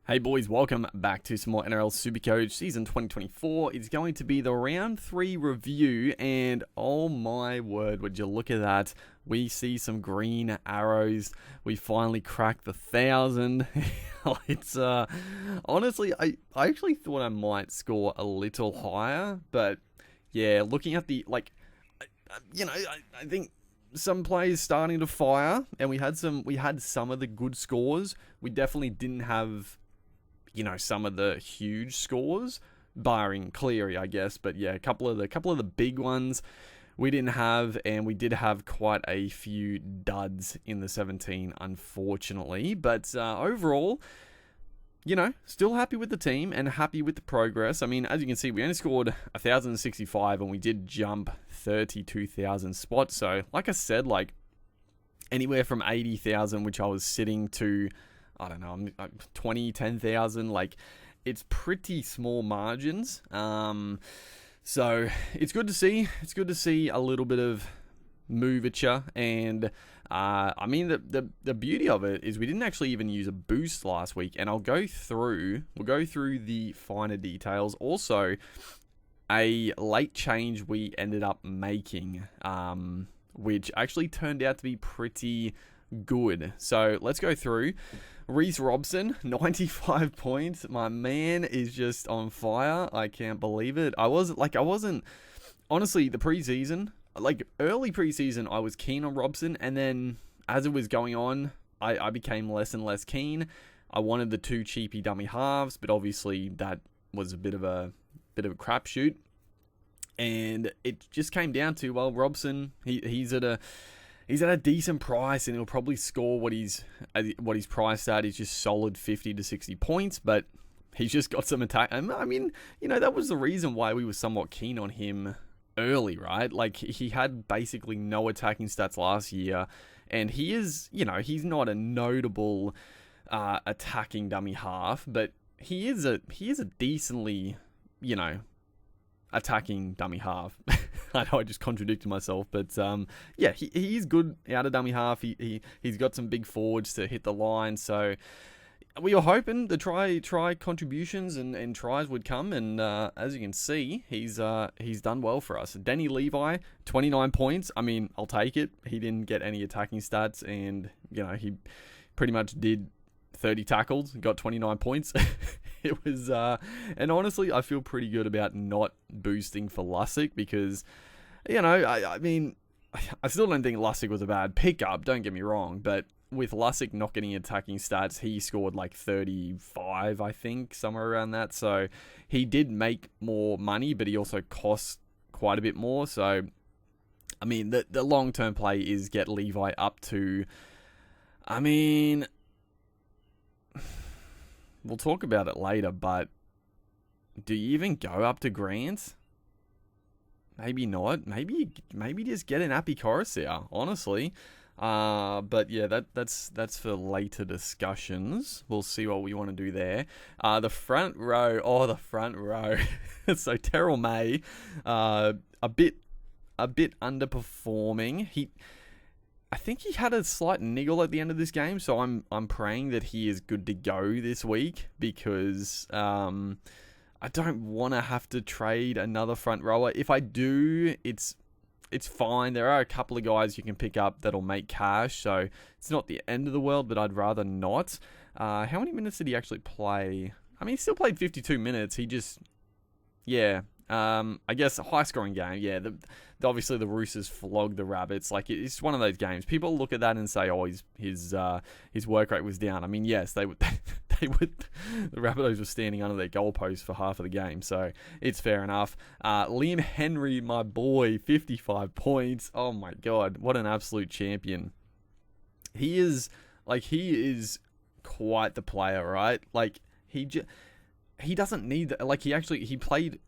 Hey boys, welcome back to some more NRL Supercoach Season 2024. It's going to be the Round 3 review, and oh my word, would you look at that. We see some green arrows. We finally cracked the 1,000. It's, honestly, I actually thought I might score a little higher, but yeah, looking at the, I think some players starting to fire, and we had some of the good scores. We definitely didn't have some of the huge scores, barring Cleary, I guess. But yeah, a couple of the big ones we didn't have, and we did have quite a few duds in the 17, unfortunately. But overall, still happy with the team and happy with the progress. I mean, as you can see, we only scored 1,065, and we did jump 32,000 spots. So, like I said, anywhere from 80,000, which I was sitting to, I don't know, 10,000. It's pretty small margins. So it's good to see. It's good to see a little bit of movature. And I mean, the beauty of it is we didn't actually even use a boost last week. And we'll go through the finer details. Also, a late change we ended up making, which actually turned out to be pretty good. So let's go through. Reece Robson, 95 points. My man is just on fire. I can't believe it. I wasn't, honestly, the preseason, early preseason, I was keen on Robson. And then as it was going on, I became less and less keen. I wanted the two cheapy dummy halves, but obviously that was a bit of a crapshoot. And it just came down to, well, Robson, he's at a decent price, and he'll probably score what he's priced at. He's just solid 50 to 60 points, but he's just got some attack. I mean, that was the reason why we were somewhat keen on him early, right? He had basically no attacking stats last year, and he is, he's not a notable attacking dummy half, but he is a decently, attacking dummy half. I know I just contradicted myself, but yeah, he's good out of dummy half. He's got some big forwards to hit the line, so we were hoping the try contributions and tries would come, and as you can see, he's done well for us. Denny Levi, 29 points. I mean, I'll take it. He didn't get any attacking stats, and he pretty much did 30 tackles, got 29 points. It was, and honestly, I feel pretty good about not boosting for Lussick because, I mean, I still don't think Lussick was a bad pickup, don't get me wrong, but with Lussick not getting attacking stats, he scored 35, I think, somewhere around that. So he did make more money, but he also cost quite a bit more. So, I mean, the long-term play is get Levi up to, I mean, we'll talk about it later, but do you even go up to Grant? Maybe not. Maybe just get an Appy Coruscant, honestly. But yeah, that's for later discussions. We'll see what we want to do there. The front row. So Terrell May, a bit underperforming. I think he had a slight niggle at the end of this game, so I'm praying that he is good to go this week because I don't want to have to trade another front rower. If I do, it's fine. There are a couple of guys you can pick up that'll make cash, so it's not the end of the world, but I'd rather not. How many minutes did he actually play? I mean, he still played 52 minutes. He just, yeah. I guess a high-scoring game. Yeah, obviously the Roosters flogged the Rabbits. It's one of those games. People look at that and say, "Oh, his work rate was down." I mean, yes, they would. The Rabbitohs were standing under their goalpost for half of the game, so it's fair enough. Liam Henry, my boy, 55 points. Oh my God, what an absolute champion! He is quite the player, right? He doesn't need he played.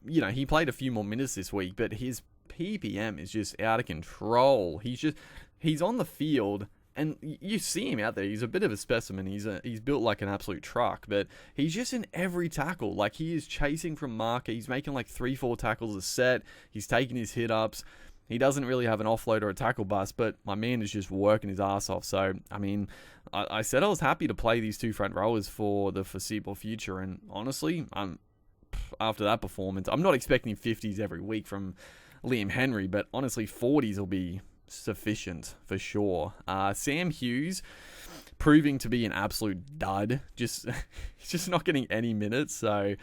He played a few more minutes this week, but his PPM is just out of control. He's on the field, and you see him out there. He's a bit of a specimen. He's built like an absolute truck, but he's just in every tackle. He is chasing from marker. He's making 3-4 tackles a set. He's taking his hit ups. He doesn't really have an offload or a tackle bust, but my man is just working his ass off. So, I mean, I said I was happy to play these 2 front rowers for the foreseeable future. And honestly, after that performance, I'm not expecting 50s every week from Liam Henry, but honestly, 40s will be sufficient for sure. Sam Hughes proving to be an absolute dud. He's just not getting any minutes, so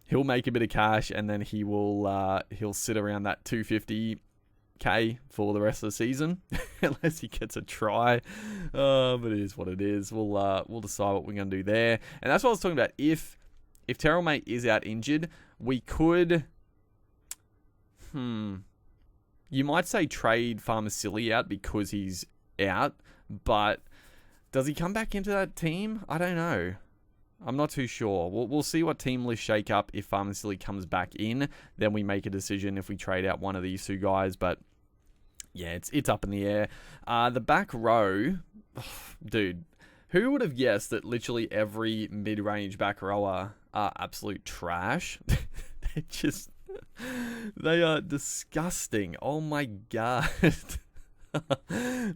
he'll make a bit of cash, and then he'll sit around that 250K for the rest of the season, unless he gets a try. But it is what it is. We'll decide what we're gonna do there, and that's what I was talking about. If Terrell May is out injured, we could. You might say trade Farmasili out because he's out, but does he come back into that team? I don't know. I'm not too sure. We'll see what team lists shake up if Farmasili comes back in. Then we make a decision if we trade out one of these 2 guys. But yeah, it's up in the air. The back row, dude, who would have guessed that literally every mid-range back rower are absolute trash? They are disgusting. Oh my god.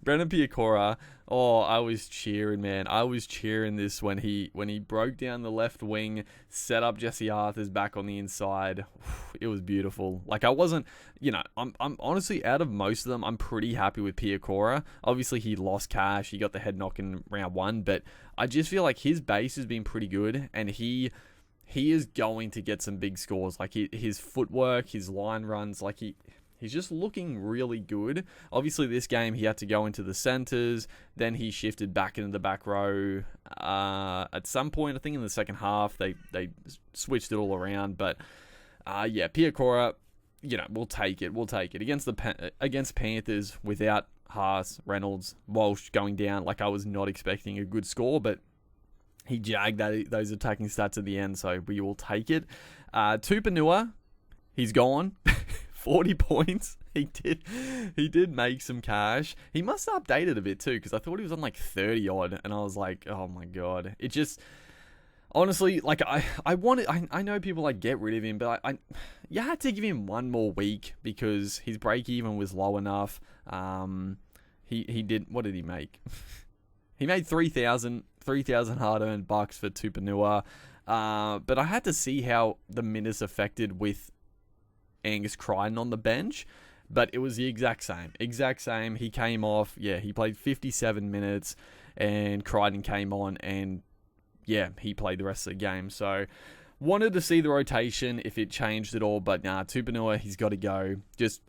Brendan Piakora. Oh, I was cheering, man. I was cheering this when he broke down the left wing, set up Jesse Arthurs back on the inside. It was beautiful. Like, I wasn't, I'm honestly, out of most of them, I'm pretty happy with Piakora. Obviously, he lost cash. He got the head knock in round 1, but I just feel like his base has been pretty good, and he is going to get some big scores. Like, his footwork, his line runs, like he's just looking really good. Obviously, this game, he had to go into the centers. Then he shifted back into the back row. At some point, I think in the second half, they switched it all around. But, yeah, Piakora, we'll take it. We'll take it. Against Panthers, without Haas, Reynolds, Walsh going down, like, I was not expecting a good score, but he jagged those attacking stats at the end, so we will take it. Tupanua, he's gone. 40 points. He did make some cash. He must have updated a bit too, because I thought he was on like 30 odd, and I was like, oh my god. It just, honestly, like, I know people like get rid of him, but you had to give him one more week because his break even was low enough. He did, what did he make? He made 3,000 hard-earned bucks for Tupanua. But I had to see how the minutes affected with Angus Crichton on the bench, but it was the exact same. He came off, he played 57 minutes, and Crichton came on, and he played the rest of the game. So wanted to see the rotation if it changed at all, but nah, Tupanua, he's got to go.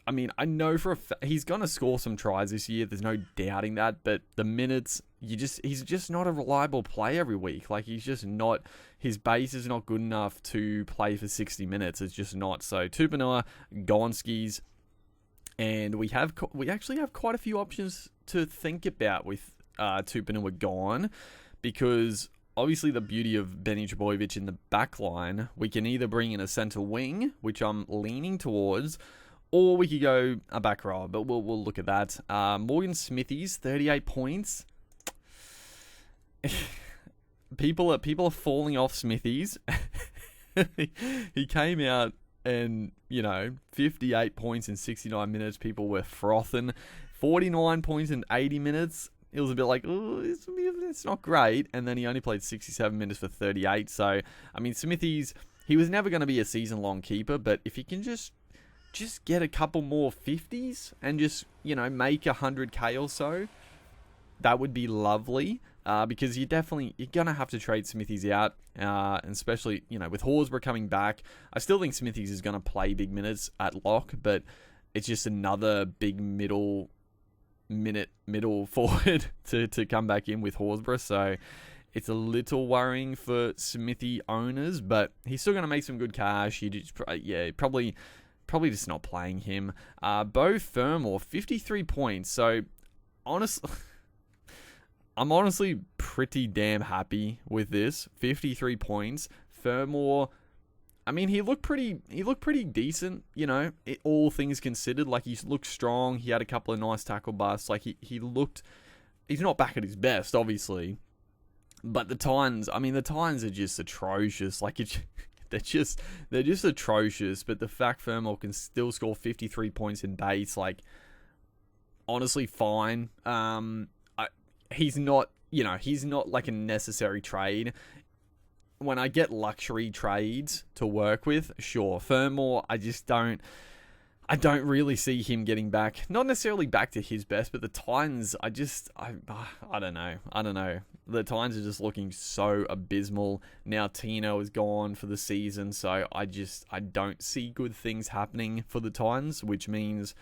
I know for a fact he's going to score some tries this year. There's no doubting that, but the minutes, he's just not a reliable play every week. Like, he's just not, his base is not good enough to play for 60 minutes. It's just not. So Tupanua, Gonskis, and we actually have quite a few options to think about with Tupanua gone, because obviously the beauty of Benny Trbojevic in the back line, we can either bring in a centre wing, which I'm leaning towards, or we could go a back row, but we'll look at that. Morgan Smithies, 38 points. People are falling off Smithies. He came out and, 58 points in 69 minutes. People were frothing. 49 points in 80 minutes. It was a bit like, oh, it's not great. And then he only played 67 minutes for 38. So, I mean, Smithies, he was never going to be a season-long keeper, but if he can just get a couple more 50s and just, make 100K or so, that would be lovely. Because you're going to have to trade Smithies out, and especially, with Horsburgh coming back. I still think Smithies is going to play big minutes at lock, but it's just another big middle forward to come back in with Horsburgh. So it's a little worrying for Smithy owners, but he's still going to make some good cash. Probably just not playing him. Beau Fermor, 53 points. So honestly, I'm honestly pretty damn happy with this. 53 points. Fermor, I mean, he looked pretty decent, all things considered. Like, he looked strong. He had a couple of nice tackle busts. Like, he's not back at his best, obviously. But the Titans are just atrocious. Like, they're just atrocious. But the fact Fermor can still score 53 points in base, like, honestly fine. He's not, he's not like a necessary trade. When I get luxury trades to work with, sure. Fermor, I don't really see him getting back. Not necessarily back to his best, but the Titans, I don't know. The Titans are just looking so abysmal. Now Tino is gone for the season, so I don't see good things happening for the Titans, which means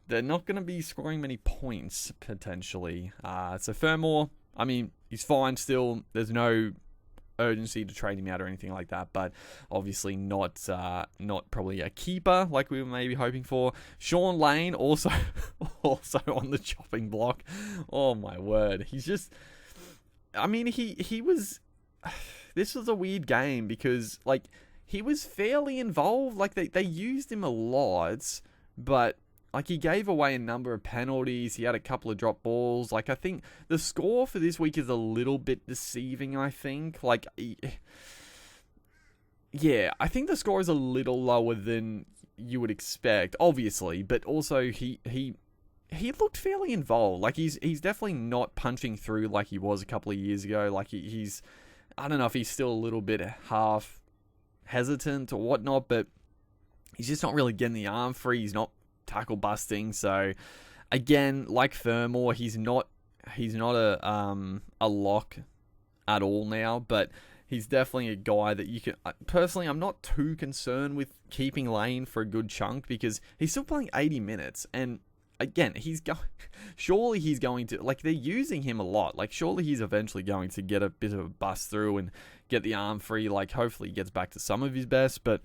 they're not going to be scoring many points, potentially. So Fermor, I mean, he's fine still. There's no urgency to trade him out or anything like that, but obviously not probably a keeper like we were maybe hoping for. Sean Lane also on the chopping block. Oh my word. He's just, I mean, he was, this was a weird game because like he was fairly involved. Like they used him a lot, but like he gave away a number of penalties. He had a couple of drop balls. Like I think the score for this week is a little bit deceiving, I think. Like, yeah, I think the score is a little lower than you would expect, obviously. But also he looked fairly involved. Like he's definitely not punching through like he was a couple of years ago. Like he's, I don't know if he's still a little bit half hesitant or whatnot, but he's just not really getting the arm free. He's not tackle busting. So again, like Fermor, he's not a lock at all now, but he's definitely a guy that you can, personally, I'm not too concerned with keeping Lane for a good chunk because he's still playing 80 minutes. And again, surely he's going to, like, they're using him a lot. Like, surely he's eventually going to get a bit of a bust through and get the arm free. Like, hopefully he gets back to some of his best, but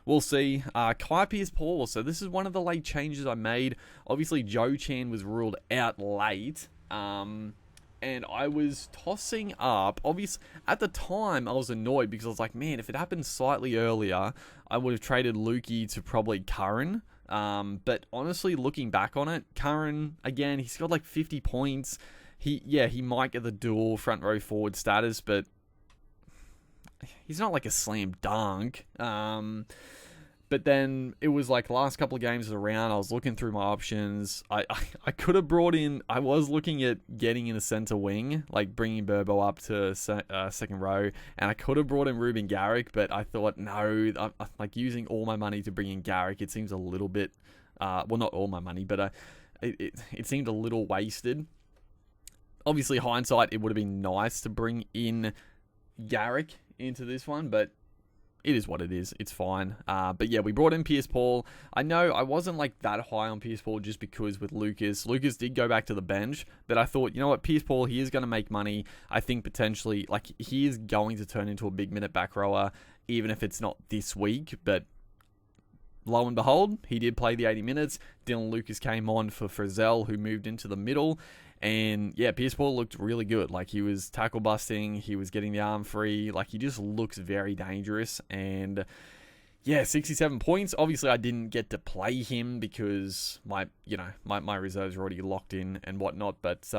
we'll see. Kai Pearce-Paul. So this is one of the late changes I made. Obviously, Joe Chan was ruled out late. And I was tossing up. Obviously, at the time, I was annoyed because I was like, man, if it happened slightly earlier, I would have traded Lukey to probably Curran. But honestly, looking back on it, Curran, again, he's got like 50 points. He might get the dual front row forward status, but he's not like a slam dunk. But then it was like last couple of games around, I was looking through my options. I could have brought in, I was looking at getting in a center wing, like bringing Burbo up to second row, and I could have brought in Ruben Garrick, but I thought, no, I'm like using all my money to bring in Garrick, it seems a little bit, well, not all my money, but it seemed a little wasted. Obviously, hindsight, it would have been nice to bring in Garrick into this one, but it is what it is. It's fine. But yeah, we brought in Pearce-Paul. I know I wasn't like that high on Pearce-Paul just because with Lucas. Lucas did go back to the bench, but I thought, you know what, Pearce-Paul, he is going to make money. I think potentially, like, he is going to turn into a big minute back rower, even if it's not this week. But lo and behold, he did play the 80 minutes. Dylan Lucas came on for Frizzell, who moved into the middle. And yeah, Pearce-Paul looked really good. Like, he was tackle busting, he was getting the arm free. Like, he just looks very dangerous. And yeah, 67 points. Obviously, I didn't get to play him because my reserves are already locked in and whatnot. But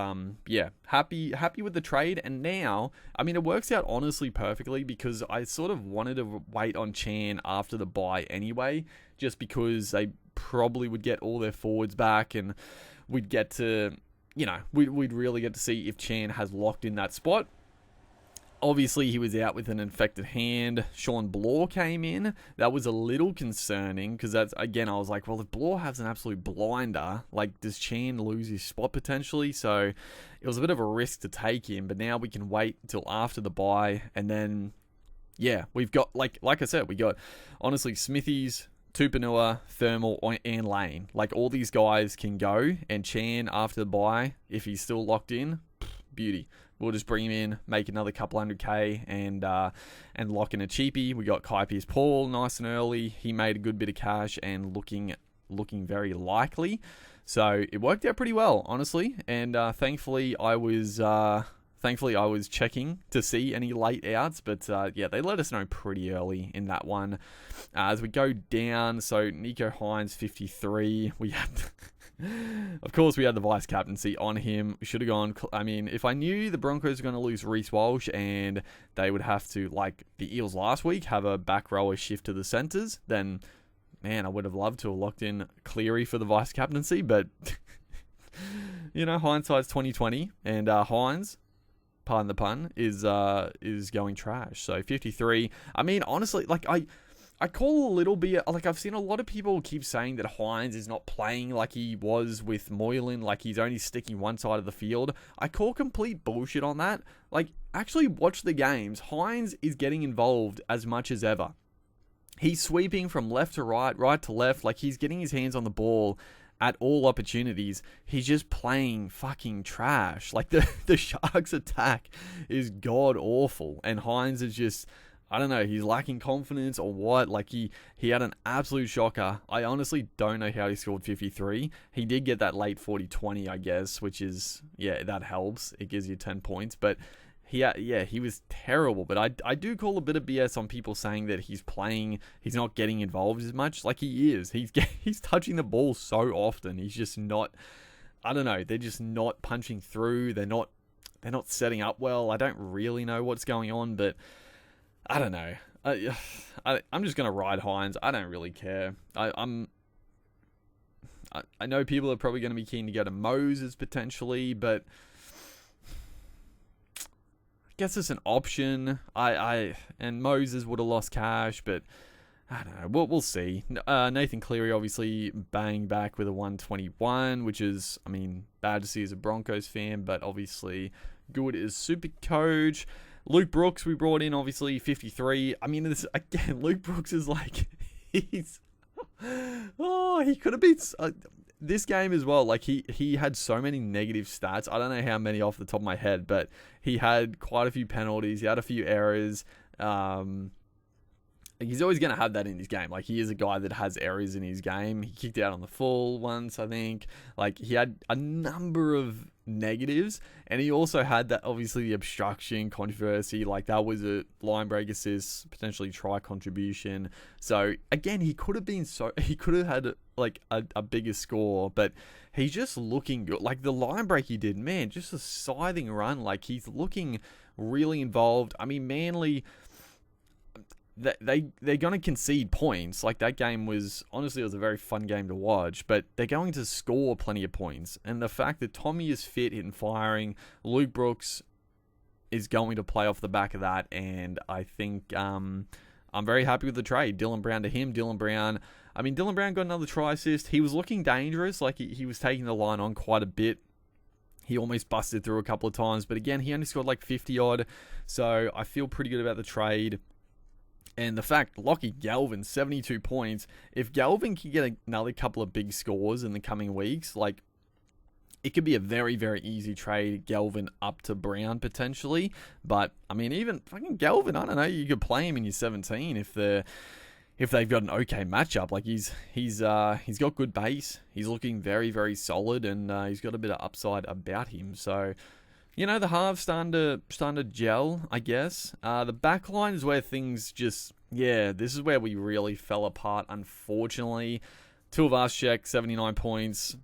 yeah, happy with the trade. And now, I mean, it works out honestly perfectly because I sort of wanted to wait on Chan after the bye anyway, just because they probably would get all their forwards back and we'd get to, we'd really get to see if Chan has locked in that spot. Obviously, he was out with an infected hand. Sean Blore came in. That was a little concerning because that's, again, I was like, well, if Blore has an absolute blinder, like, does Chan lose his spot potentially? So it was a bit of a risk to take him, but now we can wait until after the bye. And then, yeah, we've got, like I said, we got, honestly, Smithies, Tupanua, Thermal, and Lane. Like, all these guys can go, and Chan, after the bye, if he's still locked in, beauty. We'll just bring him in, make another couple 100k, and lock in a cheapie. We got Kai Pearce-Paul nice and early. He made a good bit of cash and looking very likely. So it worked out pretty well, honestly. And thankfully, I was checking to see any late outs, but yeah, they let us know pretty early in that one. As we go down, so Nico Hines 53. Of course, we had the vice captaincy on him. We should have gone. I mean, if I knew the Broncos were going to lose Reece Walsh and they would have to, like the Eels last week, have a back rower shift to the centres, then man, I would have loved to have locked in Cleary for the vice captaincy, but hindsight's 2020, and Hines, pardon the pun, is going trash. So 53. I mean, honestly, like I call a little bit, like I've seen a lot of people keep saying that Hines is not playing like he was with Moylan, like he's only sticking one side of the field. I call complete bullshit on that. Like, actually watch the games. Hines is getting involved as much as ever. He's sweeping from left to right, right to left, like he's getting his hands on the ball at all opportunities. He's just playing fucking trash. Like the Sharks attack is god awful, and Hines is just, I don't know, he's lacking confidence or what. Like he had an absolute shocker. I honestly don't know how he scored 53. He did get that late 40-20, I guess, which is, yeah, that helps. It gives you 10 points, but he was terrible. But I do call a bit of BS on people saying that he's not getting involved as much. Like he is. He's touching the ball so often. He's just not, I don't know, they're just not punching through. They're not setting up well. I don't really know what's going on, but I don't know. I'm just going to ride Hines. I don't really care. I know people are probably going to be keen to go to Moses potentially, but I guess it's an option. And Moses would have lost cash, but I don't know. We'll see. Nathan Cleary obviously bang back with a 121, which is, I mean, bad to see as a Broncos fan, but obviously good as Supercoach. Luke Brooks, we brought in, obviously, 53. I mean, Luke Brooks is like, he could have been, this game as well, like, he had so many negative stats. I don't know how many off the top of my head, but he had quite a few penalties. He had a few errors. He's always going to have that in his game. Like, he is a guy that has errors in his game. He kicked out on the full once, I think. Like, he had a number of negatives, and he also had that, obviously, the obstruction controversy. Like, that was a line break assist, potentially try contribution. So again, he could have had like a bigger score, but he's just looking good. Like, the line break he did, man, just a scything run. Like, he's looking really involved. I mean, Manly, they're going to concede points. Like, that game was, honestly, it was a very fun game to watch, but they're going to score plenty of points. And the fact that Tommy is fit and firing, Luke Brooks is going to play off the back of that, and I think I'm very happy with the trade. Dylan Brown to him. Dylan Brown got another try assist. He was looking dangerous. Like, he was taking the line on quite a bit. He almost busted through a couple of times, but again, he only scored like 50 odd. So I feel pretty good about the trade. And the fact, Lockie Galvin, 72 points. If Galvin can get another couple of big scores in the coming weeks, like, it could be a very, very easy trade, Galvin up to Brown potentially. But, I mean, even fucking Galvin, I don't know, you could play him in your 17 if they've got an okay matchup. Like, he's got good base. He's looking very, very solid, and he's got a bit of upside about him. So, the halves starting to gel, I guess. The back line is where things just, this is where we really fell apart, unfortunately. Tuivasa-Sheck, 79 points,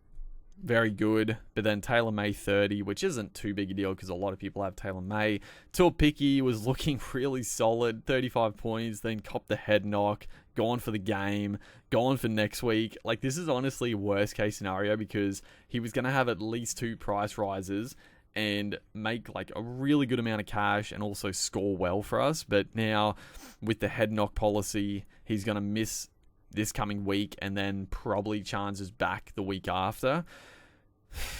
very good. But then Taylor May, 30, which isn't too big a deal because a lot of people have Taylor May. Tuapiki was looking really solid, 35 points, then copped the head knock, gone for the game, gone for next week. Like, this is honestly worst case scenario because he was going to have at least 2 price rises and make like a really good amount of cash and also score well for us. But now with the head knock policy, he's going to miss this coming week and then probably chances back the week after.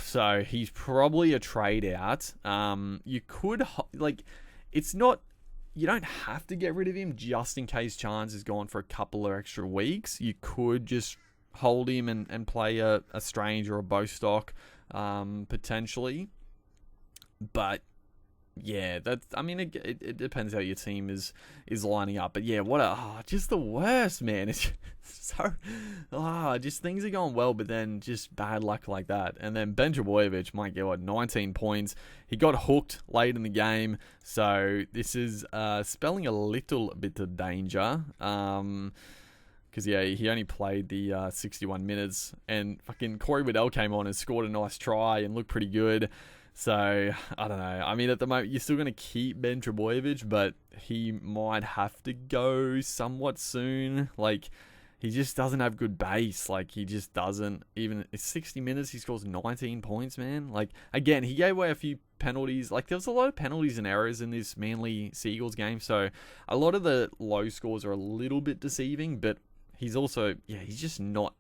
So he's probably a trade out. You could, like, it's not, you don't have to get rid of him just in case Chance is gone for a couple of extra weeks. You could just hold him and play a Strange or a Bostock potentially. But yeah, it depends how your team is lining up. But yeah, just the worst, man. It's so, just things are going well, but then just bad luck like that. And then Ben Trbojevic might get 19 points. He got hooked late in the game, so this is spelling a little bit of danger. Because, he only played the 61 minutes, and fucking Corey Waddell came on and scored a nice try and looked pretty good. So, I don't know. I mean, at the moment, you're still going to keep Ben Trbojevic, but he might have to go somewhat soon. Like, he just doesn't have good base. Like, he just doesn't. Even 60 minutes, he scores 19 points, man. Like, again, he gave away a few penalties. Like, there was a lot of penalties and errors in this Manly Seagulls game, so a lot of the low scores are a little bit deceiving, but he's also, he's just not.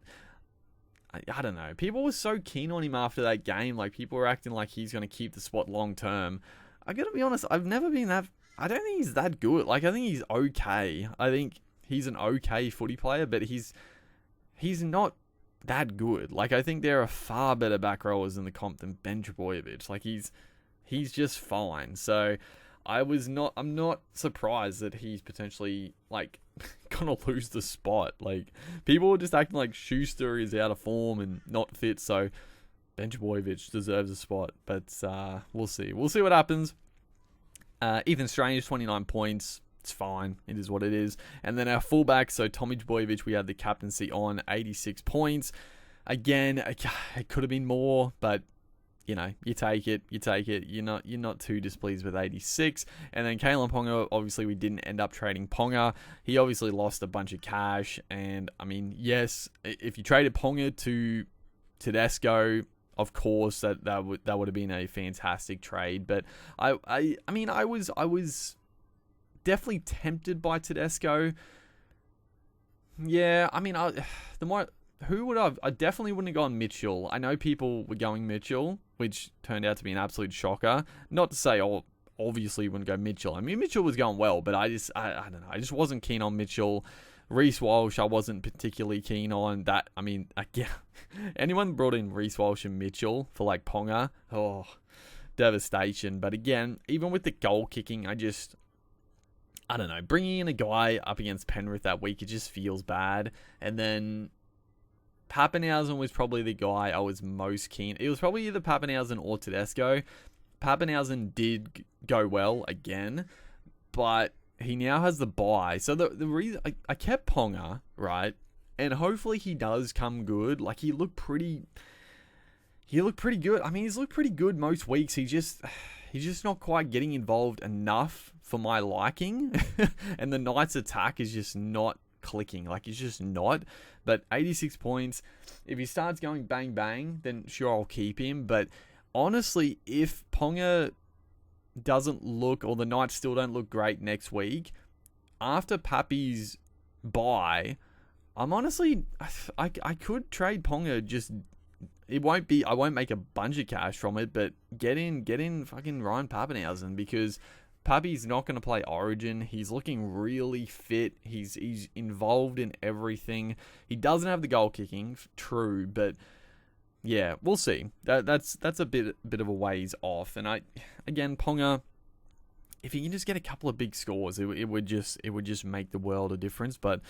I don't know. People were so keen on him after that game. Like, people were acting like he's going to keep the spot long term. I got to be honest, I've never been that. I don't think he's that good. Like, I think he's okay. I think he's an okay footy player, but he's not that good. Like, I think there are far better back rowers in the comp than Ben Trbojevic. Like, he's just fine. So I'm not surprised that he's potentially, like, gonna lose the spot. Like, people were just acting like Schuster is out of form and not fit, so Ben Trbojevic deserves a spot. But we'll see. We'll see what happens. Ethan Strange, 29 points. It's fine. It is what it is. And then our fullback, so Tommy Trbojevic, we had the captaincy on, 86 points. Again, it could have been more, but you take it. You're not too displeased with 86. And then Kalen Ponga, obviously we didn't end up trading Ponga. He obviously lost a bunch of cash. And I mean, yes, if you traded Ponga to Tedesco, of course that would have been a fantastic trade. But I mean, I was definitely tempted by Tedesco. Yeah, I mean, I definitely wouldn't have gone Mitchell. I know people were going Mitchell, which turned out to be an absolute shocker. Not to say, obviously you wouldn't go Mitchell. I mean, Mitchell was going well, but I don't know. I just wasn't keen on Mitchell. Reece Walsh, I wasn't particularly keen on that. I mean, again, anyone brought in Reece Walsh and Mitchell for, like, Ponga, devastation. But again, even with the goal kicking, I don't know. Bringing in a guy up against Penrith that week, it just feels bad. And then Papenhuyzen was probably the guy I was most keen. It was probably either Papenhuyzen or Tedesco. Papenhuyzen did go well again, but he now has the bye. So the reason I kept Ponga, right? And hopefully he does come good. Like, he looked pretty good. I mean, he's looked pretty good most weeks. He's just not quite getting involved enough for my liking. And the Knights attack is just not clicking. Like, it's just not. But 86 points. If he starts going bang bang, then sure, I'll keep him. But honestly, if Ponga doesn't look, or the Knights still don't look great next week, after Pappy's bye, I'm honestly, I could trade Ponga. Just, I won't make a bunch of cash from it, but get in fucking Ryan Papenhuyzen, because Pappy's not going to play Origin. He's looking really fit. He's involved in everything. He doesn't have the goal kicking, true, but yeah, we'll see. That's a bit of a ways off. And again, Ponga, if he can just get a couple of big scores, it would just make the world a difference. But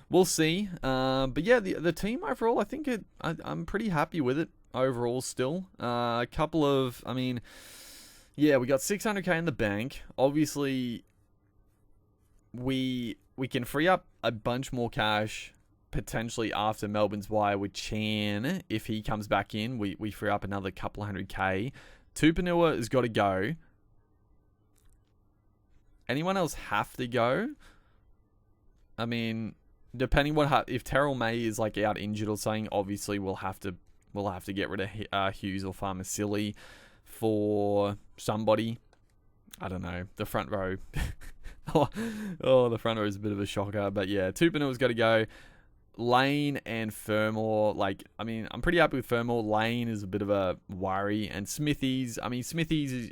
we'll see. But yeah, the team overall, I think I'm pretty happy with it overall still. A couple of, I mean, yeah, we got 600k in the bank. Obviously, we can free up a bunch more cash potentially after Melbourne's wire with Chan. If he comes back in, we free up another couple of 100k. Tupanua has got to go. Anyone else have to go? I mean, depending if Terrell May is, like, out injured or something, obviously we'll have to get rid of Hughes or Farmasilli for somebody. I don't know. The front row. The front row is a bit of a shocker. But yeah, Tupanua's got to go. Lane and Fermor, like, I mean, I'm pretty happy with Fermor. Lane is a bit of a worry. And Smithies,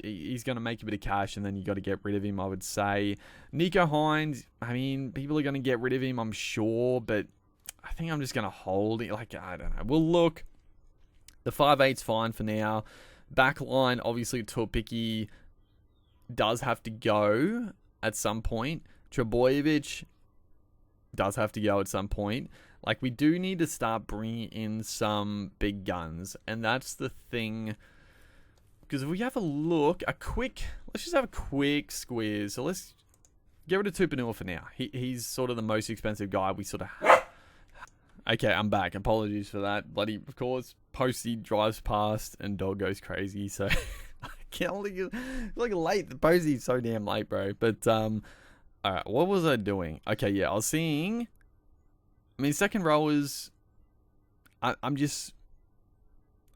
he's going to make a bit of cash, and then you got to get rid of him, I would say. Nico Hines, I mean, people are going to get rid of him, I'm sure, but I think I'm just going to hold it. Like, I don't know. We'll look. The 5'8's fine for now. Backline, obviously, Tuapiki does have to go at some point. Trbojevic does have to go at some point. Like, we do need to start bringing in some big guns, and that's the thing. Because if we have a look, let's just have a quick squeeze. So let's get rid of Tupanua for now. He's sort of the most expensive guy we sort of have. Okay, I'm back. Apologies for that. Bloody, of course, Posty drives past and dog goes crazy, so I can't like late. Posty's so damn late, bro. But alright, what was I doing? Okay, yeah, I was seeing I mean, second rowers, I'm just...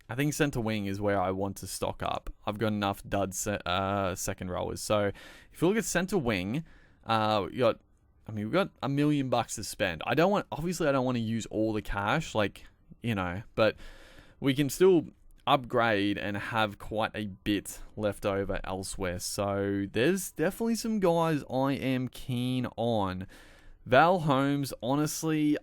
I think centre wing is where I want to stock up. I've got enough dud second rowers. So if you look at centre wing, we've got $1 million to spend. Obviously I don't want to use all the cash, but we can still upgrade and have quite a bit left over elsewhere. So there's definitely some guys I am keen on. Val Holmes, honestly,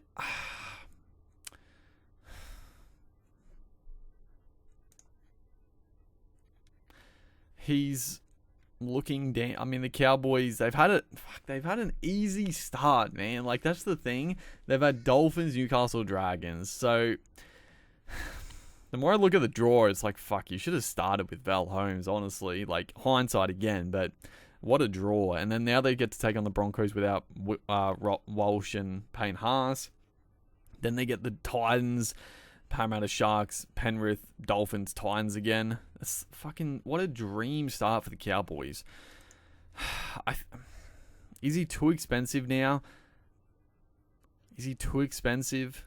he's looking down. I mean, the Cowboys, they've had an easy start, man. Like, that's the thing. They've had Dolphins, Newcastle, Dragons. So the more I look at the draw, it's like, fuck, you should have started with Val Holmes, honestly. Like, hindsight again, but what a draw. And then now they get to take on the Broncos without Walsh and Payne Haas. Then they get the Titans, Parramatta Sharks, Penrith, Dolphins, Titans again. That's fucking... what a dream start for the Cowboys. Is he too expensive now? Is he too expensive?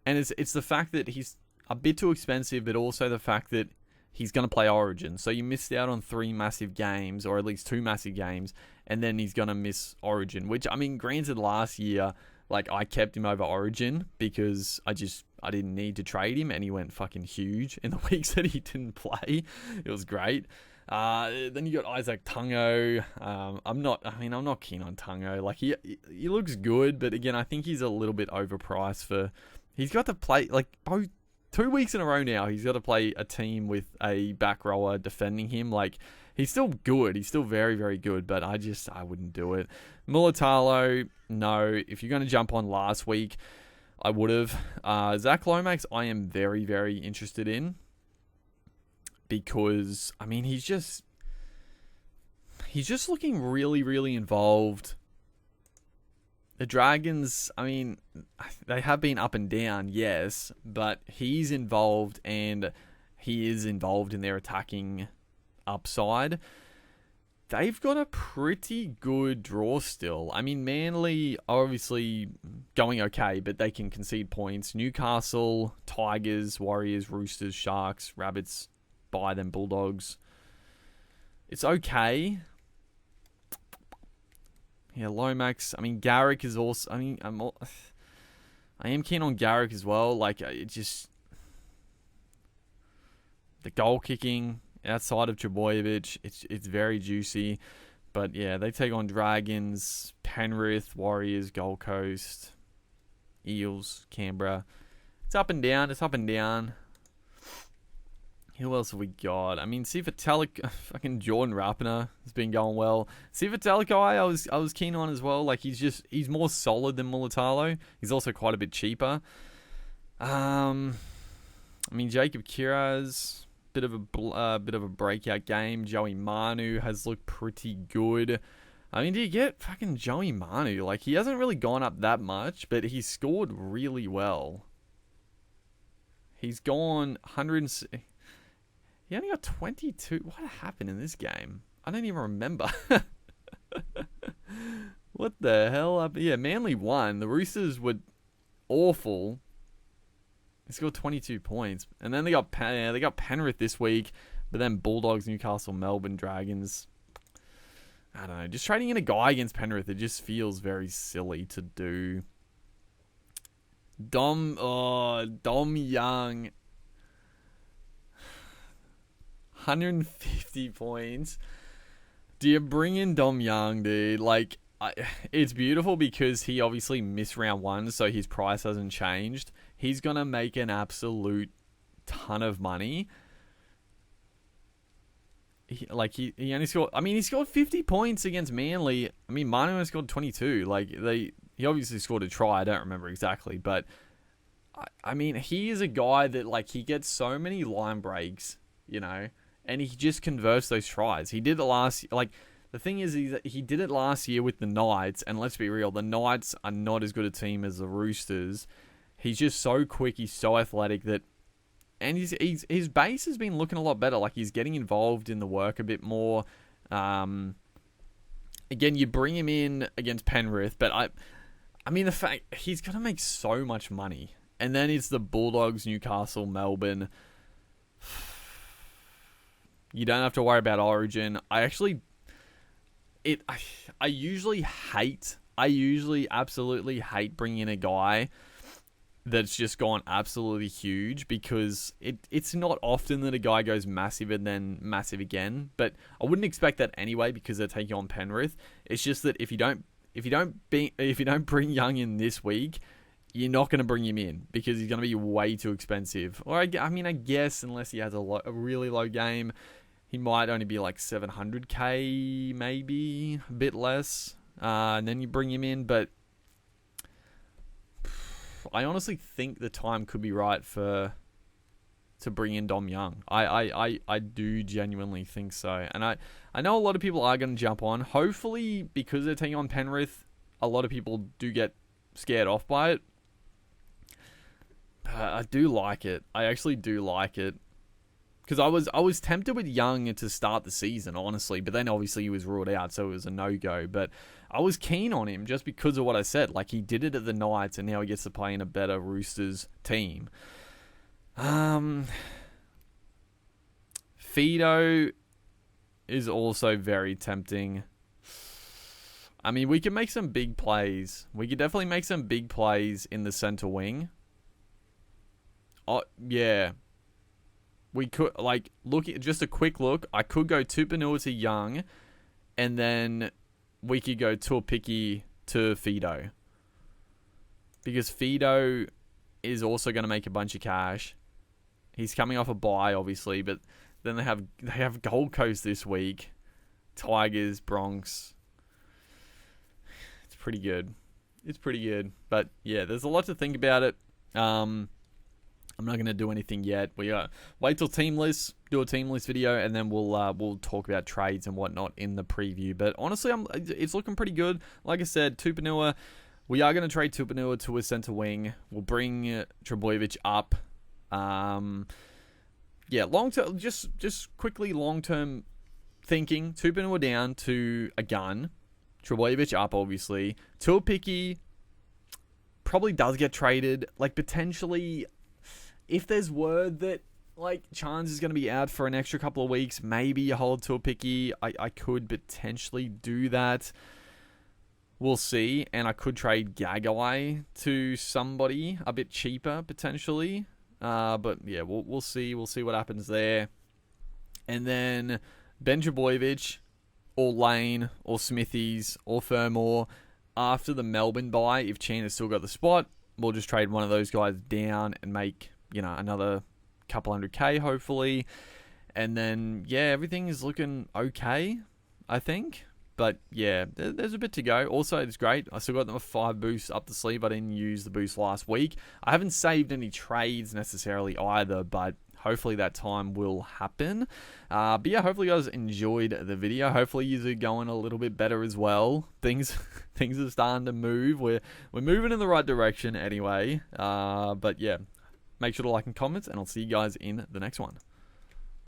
And it's the fact that he's a bit too expensive, but also the fact that he's going to play Origin. So you missed out on 3 massive games, or at least 2 massive games, and then he's going to miss Origin. Which, I mean, granted, last year, like, I kept him over Origin because I didn't need to trade him, and he went fucking huge in the weeks that he didn't play. It was great. Then you got Isaac Tungo. I'm not keen on Tungo. Like, he looks good, but again, I think he's a little bit overpriced for... He's got to play, like, both 2 weeks in a row now. He's got to play a team with a back rower defending him. Like, he's still good. He's still very, very good, but I wouldn't do it. Mulatalo, no. If you're going to jump on last week, I would have. Zach Lomax, I am very, very interested in. Because, I mean, he's just looking really, really involved. The Dragons, I mean, they have been up and down, yes, but he's involved, and he is involved in their attacking upside. They've got a pretty good draw still. I mean, Manly are obviously going okay, but they can concede points. Newcastle, Tigers, Warriors, Roosters, Sharks, Rabbits, by them, Bulldogs. It's okay. Yeah, Lomax. I mean, Garrick is also... I mean, I am keen on Garrick as well. Like, it just... the goal kicking outside of Trebojevic, it's very juicy. But yeah, they take on Dragons, Penrith, Warriors, Gold Coast, Eels, Canberra. It's up and down. It's up and down. Who else have we got? I mean, Sifa fucking Jordan Rapiner has been going well. Sifa Talakai, I was keen on as well. Like, he's more solid than Mulatalo. He's also quite a bit cheaper. I mean, Jacob Kiraz, bit of a breakout game. Joey Manu has looked pretty good. I mean, do you get fucking Joey Manu? Like, he hasn't really gone up that much, but he's scored really well. He's gone 100. He only got 22. What happened in this game? I don't even remember. What the hell? Yeah, Manly won. The Roosters were awful. They scored 22 points. And then they got Penrith this week. But then Bulldogs, Newcastle, Melbourne, Dragons. I don't know. Just trading in a guy against Penrith, it just feels very silly to do. Dom Young. 150 points. Do you bring in Dom Young, dude? Like, it's beautiful because he obviously missed round 1, so his price hasn't changed. He's going to make an absolute ton of money. He only scored... I mean, he scored 50 points against Manly. I mean, Manu only scored 22. Like, he obviously scored a try. I don't remember exactly. But, I mean, he is a guy that, like, he gets so many line breaks, you know, and he just converts those tries. He did it last... Like, the thing is he did it last year with the Knights, and let's be real, the Knights are not as good a team as the Roosters. He's just so quick, he's so athletic that... And his base has been looking a lot better. Like, he's getting involved in the work a bit more. Again, you bring him in against Penrith, but I mean, the fact he's going to make so much money. And then it's the Bulldogs, Newcastle, Melbourne. You don't have to worry about Origin. I usually absolutely hate bringing in a guy that's just gone absolutely huge, because it's not often that a guy goes massive and then massive again. But I wouldn't expect that anyway, because they're taking on Penrith. It's just that if you don't bring Young in this week, you're not going to bring him in, because he's going to be way too expensive. Or I guess unless he has a really low game, he might only be like 700k, maybe a bit less. And then you bring him in, but I honestly think the time could be right to bring in Dom Young. I do genuinely think so. And I know a lot of people are going to jump on. Hopefully, because they're taking on Penrith, a lot of people do get scared off by it. I do like it. I actually do like it. Because I was tempted with Young to start the season, honestly. But then obviously he was ruled out, so it was a no-go. But I was keen on him just because of what I said. Like, he did it at the Knights, and now he gets to play in a better Roosters team. Fido is also very tempting. I mean, we can make some big plays. We could definitely make some big plays in the centre wing. Oh, yeah. We could, like, just a quick look. I could go Tupanua to Young, and then we could go Tuapiki to Fido. Because Fido is also going to make a bunch of cash. He's coming off a bye, obviously, but then they have Gold Coast this week. Tigers, Bronx. It's pretty good. But yeah, there's a lot to think about it. I'm not going to do anything yet. We wait till team lists, do a team list video, and then we'll talk about trades and whatnot in the preview. But honestly, it's looking pretty good. Like I said, Tupanua, we are going to trade Tupanua to a centre wing. We'll bring Trbojevic up. Yeah, long term. Just quickly, long term thinking. Tupanua down to a gun. Trbojevic up, obviously. Tuapiki probably does get traded. Like, potentially, if there's word that, like, Chance is going to be out for an extra couple of weeks, maybe you hold Tuapiki. I could potentially do that. We'll see. And I could trade Gagai to somebody a bit cheaper, potentially. But yeah, we'll see. We'll see what happens there. And then Ben Trbojevic, or Lane, or Smithies, or Fermor. After the Melbourne bye, if Chan has still got the spot, we'll just trade one of those guys down and make, another couple 100k, hopefully. And then, yeah, everything is looking okay, I think. But, yeah, there's a bit to go. Also, it's great. I still got them a 5 boosts up the sleeve. I didn't use the boost last week. I haven't saved any trades necessarily either, but hopefully that time will happen. But yeah, hopefully you guys enjoyed the video. Hopefully you are going a little bit better as well. Things are starting to move. We're moving in the right direction anyway. But yeah, make sure to like and comment, and I'll see you guys in the next one.